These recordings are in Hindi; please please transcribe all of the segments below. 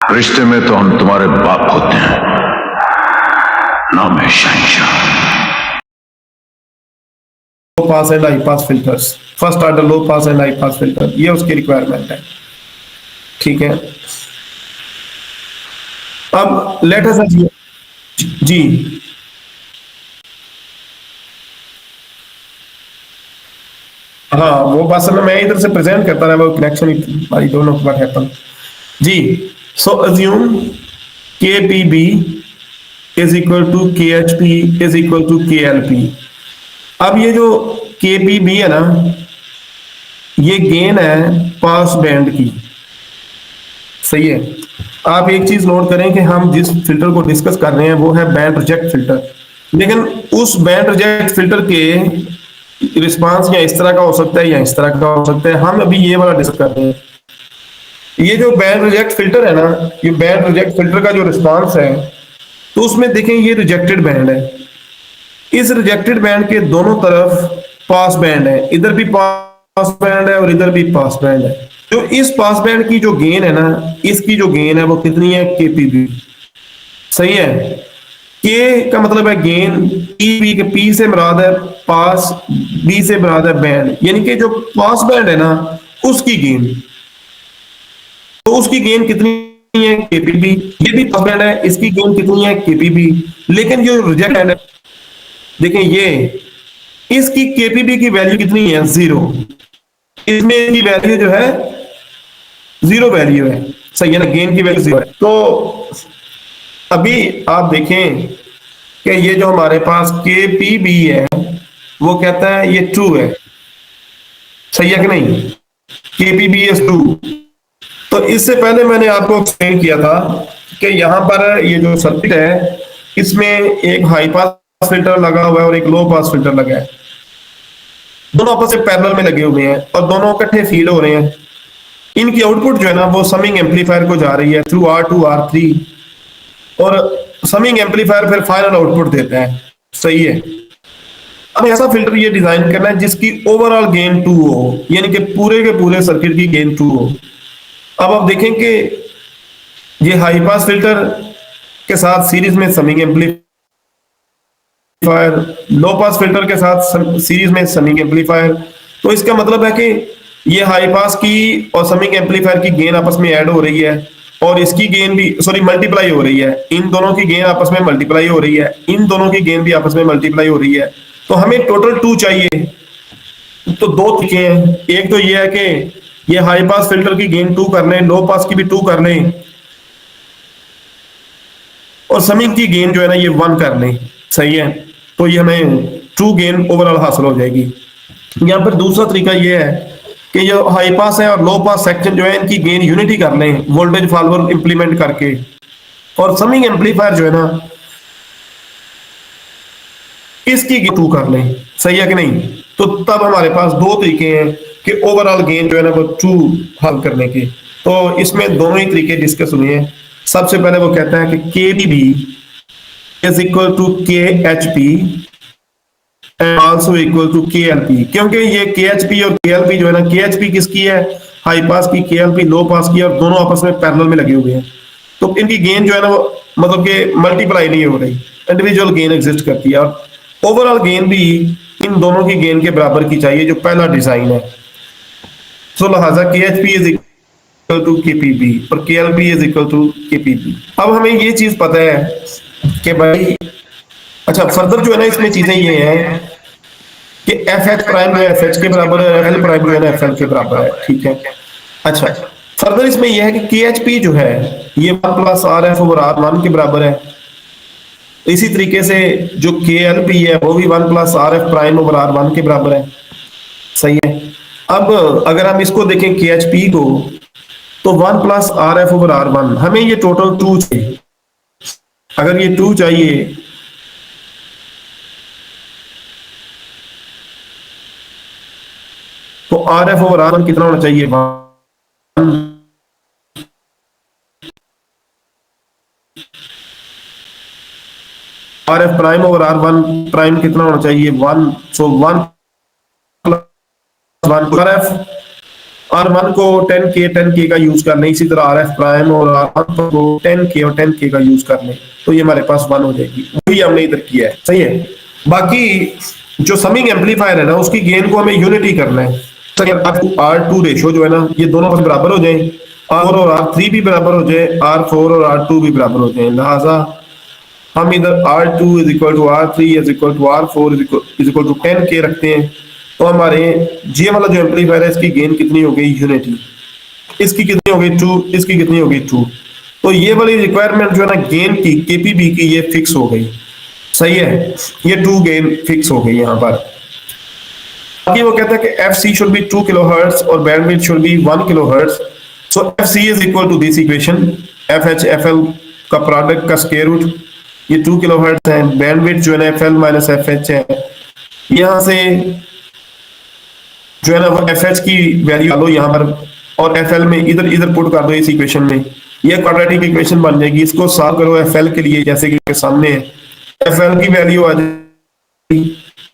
रिश्ते में तो हम तुम्हारे बाप होते हैं, नाम है शहंशाह। Low pass and high pass filters, first order low pass and high pass filter, ये उसकी रिक्वायरमेंट है। ठीक है, अब लेट अस जी। हाँ, वो बस मैं इधर से प्रेजेंट करता रहा, वो कनेक्शन हमारी दोनों व्हाट हैपन जी। So assume K P B is equal to K H P is equal to K L P. अब ये जो के पी बी है ना, ये गेन है पास बैंड की। सही है। आप एक चीज नोट करें कि हम जिस फिल्टर को डिस्कस कर रहे हैं वो है बैंड रिजेक्ट फिल्टर, लेकिन उस बैंड रिजेक्ट फिल्टर के रिस्पांस या इस तरह का हो सकता है या इस तरह का हो सकता है। हम अभी ये वाला डिस्कस कर रहे हैं। ये जो बैंड रिजेक्ट फिल्टर है ना, ये बैंड रिजेक्ट फिल्टर का जो रिस्पांस है, तो उसमें देखें ये रिजेक्टेड बैंड है। इस रिजेक्टेड बैंड के दोनों तरफ पास बैंड है, इधर भी पास बैंड है और इधर भी पास बैंड है। जो इस पास बैंड की जो गेन है ना, इसकी जो गेन है वो कितनी है, केपीबी। सही है। के का मतलब है गेन, पी के पी से मुराद है पास, बी से मुराद है बैंड, यानी कि जो पास बैंड है ना उसकी गेन। तो उसकी गेन कितनी है, केपीबी। ये भी पास बैंड है, इसकी गेन कितनी है, केपीबी। लेकिन जो रिजेक्ट बैंड है, देखें ये, इसकी केपीबी की वैल्यू कितनी है, 0। इसमें की वैल्यू जो है 0 वैल्यू है। सही है ना, गेन की वैल्यू 0 है। तो अभी आप देखें कि ये जो हमारे पास के पी बी है वो कहता है ये ट्रू है। सही है कि नहीं, के पी बी इज ट्रू। तो इससे पहले मैंने आपको एक्सप्लेन किया था कि यहां पर ये जो सर्किट है इसमें एक हाई पास फिल्टर लगा हुआ है और एक लो पास फिल्टर लगा है। दोनों आपस में पैरेलल में लगे हुए हैं और दोनों इकट्ठे फील हो रहे हैं। इनकी आउटपुट जो है ना वो समिंग एम्पलीफायर को जा रही है थ्रू R2 R3, और समिंग एम्पलीफायर फिर फाइनल आउटपुट देता है। सही है। अब ऐसा फिल्टर ये डिजाइन करना है जिसकी ओवरऑल गेन 2 हो, यानी कि पूरे के पूरे सर्किट की गेन 2 हो। अब आप देखें कि ये हाई पास फिल्टर के साथ सीरीज में समिंग एम्पलीफायर, लो पास फिल्टर के साथ सीरीज में समिंग एम्पलीफायर। तो इसका मतलब है कि ये हाई पास की और समिंग एम्पलीफायर की गेन आपस में ऐड हो रही है, और इसकी गेन भी सॉरी मल्टीप्लाई हो रही है। इन दोनों की गेन आपस में मल्टीप्लाई हो रही है, इन दोनों की गेन भी आपस में मल्टीप्लाई हो रही है। तो हमें टोटल 2 चाहिए। तो दो तरीके हैं, एक तो ये है कि ये हाई पास फिल्टर की गेन 2 कर लें, लो पास की भी 2 कर लें, और समिंग की गेन जो है ना ये 1 कर लें। सही है। तो ये हमें ट्रू गेन ओवरऑल हासिल हो जाएगी। यहाँ पर दूसरा तरीका ये है कि जो हाई पास है और लो पास सेक्शन जो है इनकी गेन यूनिटी कर लें वोल्टेज फॉलोअर इंप्लीमेंट करके, और समिंग एम्पलीफायर जो है ना इसकी गेन 2 कर लें। सही है कि नहीं। तो तब हमारे पास दो तरीके हैं कि ओवरऑल गेन जो है ना वो ट्रू हल करने के। तो इसमें दोनों ही तरीके डिस्कस हुए हैं। सबसे पहले वो कहता है कि K B B is equal to K H P and also equal to K L P, क्योंकि ये के एच पी और के एल पी जो है ना, के एच पी किसकी है, हाई पास की, के एल पी लो पास की, और दोनों आपस में पैरेलल में लगे हुए हैं। तो इनकी गेन जो है ना वो मतलब कि मल्टीप्लाई नहीं हो रही, इंडिविजुअल गेन एग्जिस्ट करती है, और ओवरऑल गेन भी इन दोनों की गेन के बराबर की चाहिए जो पहला डिजाइन है। सो लिहाजा K H P is equal to K P B और K L P is equal to K P B. अब हमें ये चीज पता है कि भाई, अच्छा फर्दर जो है ना इसमें चीजें ये हैं कि एफ एच प्राइम जो है एफ एच के बराबर है, एल प्राइम जो है ना एफ एल के बराबर है। ठीक है। अच्छा, फर्दर इसमें यह है कि के एच पी जो है ये 1 plus R F over R 1 के बराबर है। इसी तरीके से जो के एल पी है वो भी 1 plus R F prime over R 1 के बराबर है। सही है। अब अगर हम इसको देखें के एच पी को, तो 1 plus R F over R 1, हमें ये टोटल 2 चाहिए। अगर ये 2 चाहिए तो आर एफ ओवर आर 1 कितना होना चाहिए, 1। R F prime over R 1 prime कितना होना चाहिए, 1। सो 1 प्लस 1 आर एफ R1 को 10K का यूज करने, इसी तरह RF प्राइम और R1 को 10K और 10K का यूज करने, तो ये हमारे पास 1 हो जाएगी। वही हमने इधर किया है, सही है। बाकी जो समिंग एम्पलीफायर है ना, उसकी गेन को हमें यूनिटी करना है। R2 रेशो जो है ना, ये दोनों पर बराबर हो जाए, R4 और R3 भी बराबर हो जाए, R4 और R2 भी बराबर हो जाए। लिहाजा हम इधर R2 is equal to R3 is equal to R4 is equal to 10K रखते हैं। तो हमारे ये वाला जो एम्पलीफायर है, इसकी गेन कितनी हो गई? यूनिटी। इसकी कितनी हो गई? 2। इसकी कितनी हो गई? 2। तो ये वाली रिक्वायरमेंट जो है ना गेन की, केपीबी की, ये फिक्स हो गई, सही है। ये 2 गेन फिक्स हो गई यहाँ पर। बाकी वो कहता है कि FC should be 2 किलोहर्ट्ज और bandwidth should be 1 kilohertz. So FC is equal to this equation, FH FL का प्रोडक्ट का स्क्वायर रूट, ये 2 किलोहर्ट्ज है। बैंडविड्थ जो है ना FL माइनस FH है। यहाँ से जो है ना वो FH की वैल्यू डालो यहाँ पर, और FL में इधर इधर पुट कर दो इस इक्वेशन में, ये क्वाड्रेटिक इक्वेशन बन जाएगी। इसको सॉल्व करो FL के लिए, जैसे कि सामने है। FL की वैल्यू आ जाएगी,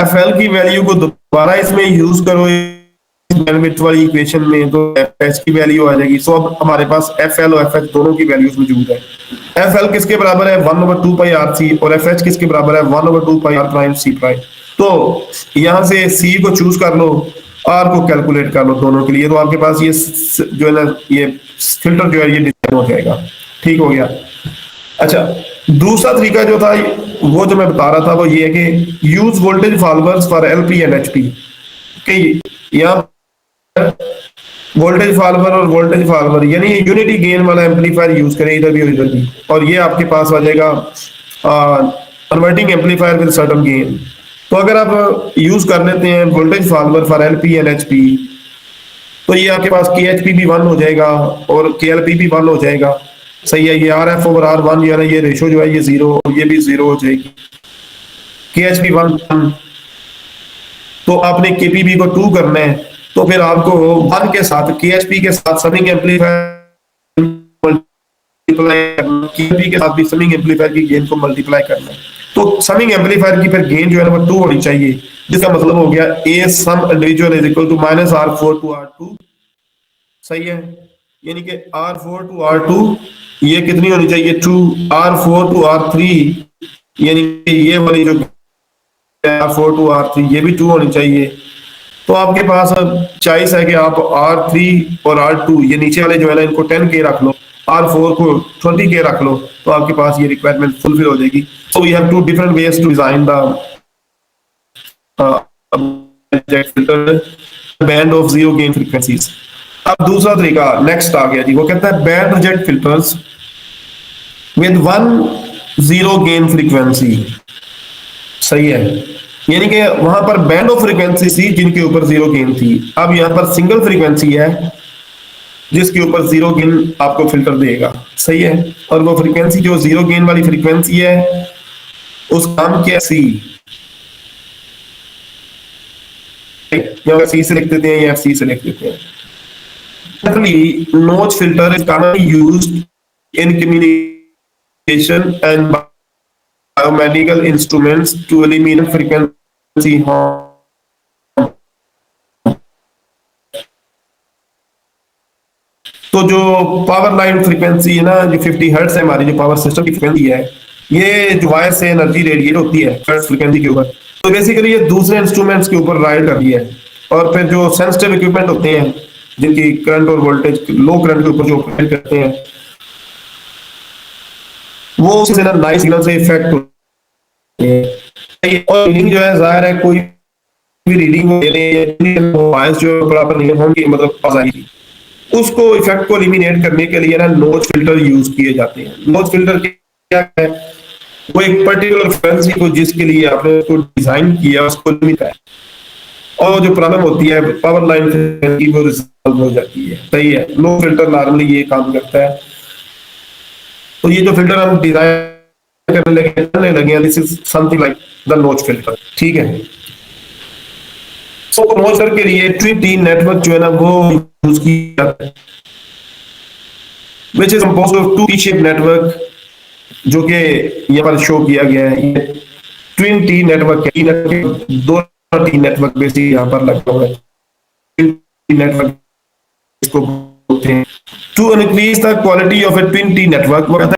FL की वैल्यू को दोबारा इसमें यूज करो बैंडविड्थ वाली इक्वेशन में, तो FH की वैल्यू आ जाएगी। सो अब हमारे पास FL और FH दोनों की वैल्यूज मौजूद है। FL किसके बराबर है? 1/2 पाई RC, और FH किसके बराबर है? 1/2 पाई R प्राइम C प्राइम। तो यहाँ से C को चूज कर लो, R को कैलकुलेट कर लो दोनों के लिए, तो आपके पास ये जो है ना, ये फिल्टर जो है ये डिजाइन हो जाएगा। ठीक हो गया। अच्छा, दूसरा तरीका जो था वो जो मैं बता रहा था, वो ये है कि use voltage followers for LP and HP। यहाँ वोल्टेज फॉलोअर और वोल्टेज फॉलोअर यानी यूनिटी गेन वाला एम्पलीफायर यूज करें, इधर भी और इधर भी, और ये आपके पास आ जाएगा converting amplifier with certain gain. तो अगर आप यूज कर लेते हैं voltage follower for LP and HP, तो ये आपके पास KHP भी 1 हो जाएगा और KLP भी 1 हो जाएगा, सही है। ये RF ओवर R1 जो है ना, ये रेशो जो है ये 0 और ये भी 0 हो जाएगी। KHP 1, तो आपने KPB को 2 करना है, तो फिर आपको 1 के साथ KHP के साथ समिंग एम्पलीफायर मल्टीप्लाई करना, KLP के साथ भी समिंग एम्पलीफायर की गेन को मल्टीप्लाई करना है। तो समिंग एम्पलीफायर की फिर गेन जो है ना वो 2 होनी चाहिए, जिसका मतलब हो गया A sum individual is equal to minus R4 to R2, सही है। यानी कि R4 टू R2 ये कितनी होनी चाहिए? 2। R4 टू R3 यानी कि ये वाली जो R4 टू R3 ये भी 2 होनी चाहिए। तो आपके पास चॉइस है कि आप R3 और R2 ये नीचे वाले जो है ना, इनको 10K रख लो, R4 को 20K रख लो, तो आपके पास ये रिक्वायरमेंट फुलफिल हो जाएगी। So we have 2 different ways to design the filter band of 0 gain frequencies. अब दूसरा तरीका नेक्स्ट आ गया जी, वो कहता है band reject filters with 1 0 gain frequency, सही है। यानी कि वहां पर बैंड ऑफ फ्रीक्वेंसी थी जिनके ऊपर 0 गेन थी, अब यहाँ पर सिंगल फ्रीक्वेंसी है जिसके ऊपर 0 गेन आपको फिल्टर देगा, सही है। और वो फ्रीक्वेंसी जो 0 गेन वाली फ्रीक्वेंसी है उसका नाम क्या है? C। C से लिख देते हैं या FC से लिख देते हैं। Notch filter is commonly used in communication and biomedical instruments to eliminate frequency harm। तो जो पावर लाइन फ्रीक्वेंसी है ना, जो 50 हर्ट्ज है हमारी जो पावर सिस्टम की फ्रीक्वेंसी है, ये जो वायर से एनर्जी रेडिएट होती है हर्ट्ज फ्रीक्वेंसी के ऊपर, तो बेसिकली ये दूसरे इंस्ट्रूमेंट्स के ऊपर राइड करती है। और फिर जो सेंसिटिव इक्विपमेंट होते हैं जिनकी करंट और वोल्टेज लो करंट के ऊपर जो ऑपरेट करते हैं, वो उससे ना नाइस सिग्नल से इफेक्ट होते हैं। और रीडिंग जो है जाहिर है कोई भी रीडिंग वॉइस जो बराबर नहीं होंगी, मतलब पास आएगी, उसको इफेक्ट को एलिमिनेट करने के लिए ना नोच फिल्टर यूज किए जाते हैं। नोच फिल्टर क्या है? वो एक पर्टिकुलर फ्रीक्वेंसी को जिसके लिए आपने उसको डिजाइन किया उसको लिमिट है, और जो प्रॉब्लम होती है पावर लाइन की वो रिजॉल्व हो जाती है, सही है। नो फिल्टर नॉर्मली ये काम करता है। तो ये जो फिल्टर हम डिजाइन करने लगे हैं, this is something like the नोच फिल्टर, ठीक है। तो नोच फिल्टर के लिए ट्विटी नेटवर्क जो है ना वो यूज किया जाता है, which is composed of 2 T-shape network, जो कि यहाँ पर शो किया गया है। ये ट्विन टी नेटवर्क है, 2 टी नेटवर्क बेसिकली यहाँ पर लगा हुआ है। नेटवर्क इसको बोलते हैं। To increase the quality of a twin T network, वो कहता है